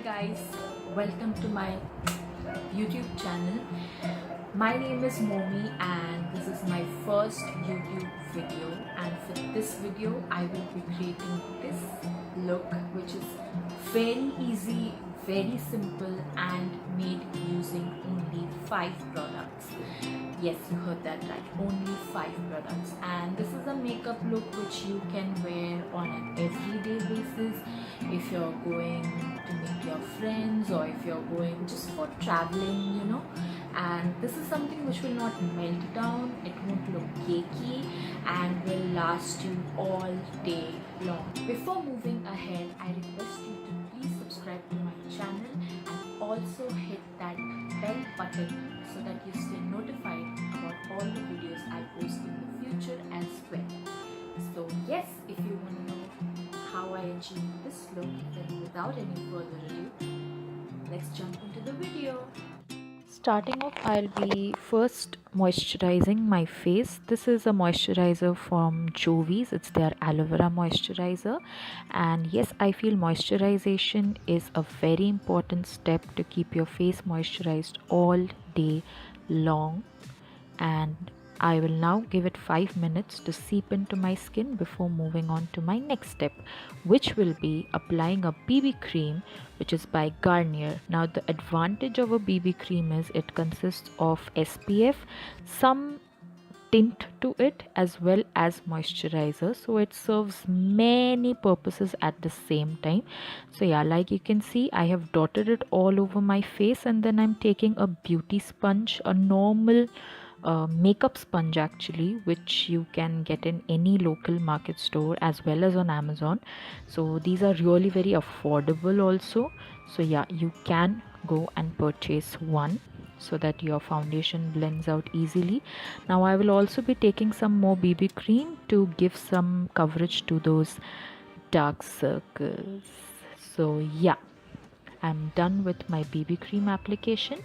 guys, welcome to my YouTube channel. My name is Moumi and this is my first YouTube video, and for this video I will be creating this look which is very easy, very simple and made using only 5 products. Yes, you heard that right, only 5 products. And this is a makeup look which you can wear on an everyday basis if you're going to meet your friends or if you're going just for traveling, and this is something which will not melt down, it won't look cakey and will last you all day long. Before moving ahead, I request you to please subscribe to my channel and also hit that bell button so that you stay notified about all the videos I post in the future as well. So yes, if you want to know how I achieved this look, then without any further ado, let's jump into the video. Starting off, I'll be first moisturizing my face. This is a moisturizer from Jovees. It's their Aloevera moisturizer, and yes, I feel moisturization is a very important step to keep your face moisturized all day long. And I will now give it 5 minutes to seep into my skin before moving on to my next step, which will be applying a BB cream which is by Garnier. Now the advantage of a BB cream is it consists of SPF, some tint to it as well as moisturizer, so it serves many purposes at the same time. So yeah, like you can see, I have dotted it all over my face, and then I'm taking a beauty sponge, a normal makeup sponge actually, which you can get in any local market store as well as on Amazon. So these are really very affordable also, so yeah, you can go and purchase one so that your foundation blends out easily. Now I will also be taking some more BB cream to give some coverage to those dark circles. So yeah, I'm done with my BB cream application.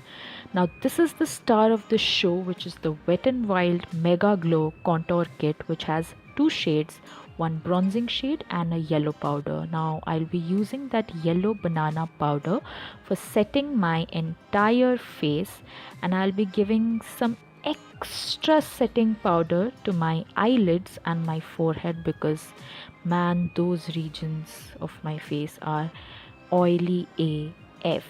Now this is the star of the show, which is the Wet n Wild Mega Glo contour kit, which has 2 shades, one bronzing shade and a yellow powder. Now I'll be using that yellow banana powder for setting my entire face, and I'll be giving some extra setting powder to my eyelids and my forehead, because man, those regions of my face are oily AF.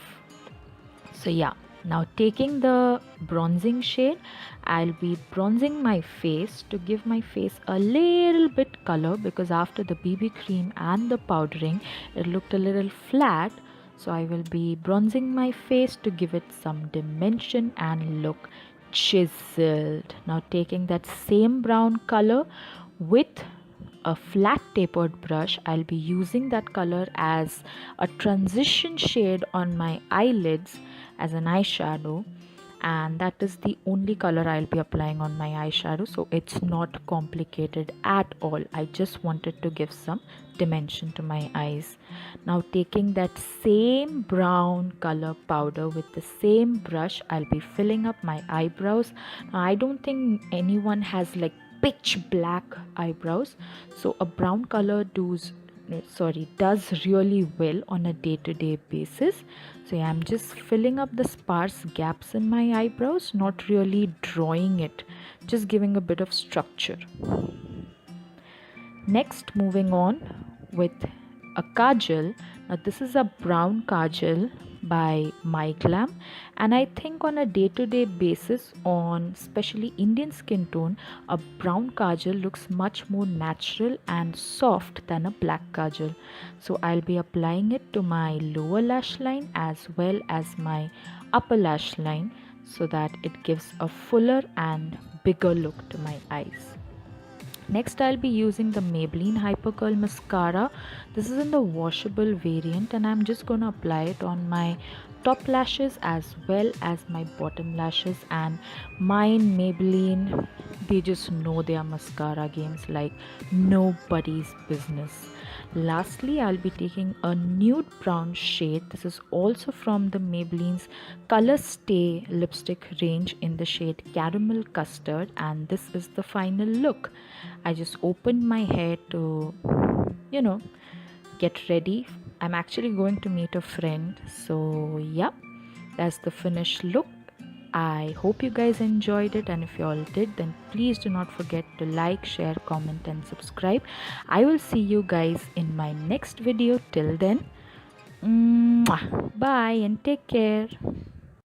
So yeah, now taking the bronzing shade, I'll be bronzing my face to give my face a little bit color, because after the BB cream and the powdering it looked a little flat. So I will be bronzing my face to give it some dimension and look chiseled. Now taking that same brown color with a flat tapered brush, I'll be using that color as a transition shade on my eyelids as an eyeshadow, and that is the only color I'll be applying on my eyeshadow, so it's not complicated at all. I just wanted to give some dimension to my eyes. Now taking that same brown color powder with the same brush, I'll be filling up my eyebrows. Now I don't think anyone has like pitch black eyebrows, so a brown color does really well on a day-to-day basis. So yeah, I'm just filling up the sparse gaps in my eyebrows, not really drawing it, just giving a bit of structure. Next, moving on with a kajal. Now this is a brown kajal by MyGlamm, and I think on a day-to-day basis, on especially Indian skin tone, a brown kajal looks much more natural and soft than a black kajal. So I'll be applying it to my lower lash line as well as my upper lash line, so that it gives a fuller and bigger look to my eyes. Next, I'll be using the Maybelline Hypercurl mascara. This is in the washable variant, and I'm just going to apply it on my top lashes as well as my bottom lashes. And mine, Maybelline, they just know their mascara games like nobody's business. Lastly, I'll be taking a nude brown shade. This is also from the Maybelline's Color Stay lipstick range in the shade Caramel Custard, and this is the final look. I just opened my hair to, get ready I'm actually going to meet a friend. So yeah, that's the finished look. I hope you guys enjoyed it, and if you all did, then please do not forget to like, share, comment and subscribe. I will see you guys in my next video. Till then, bye and take care.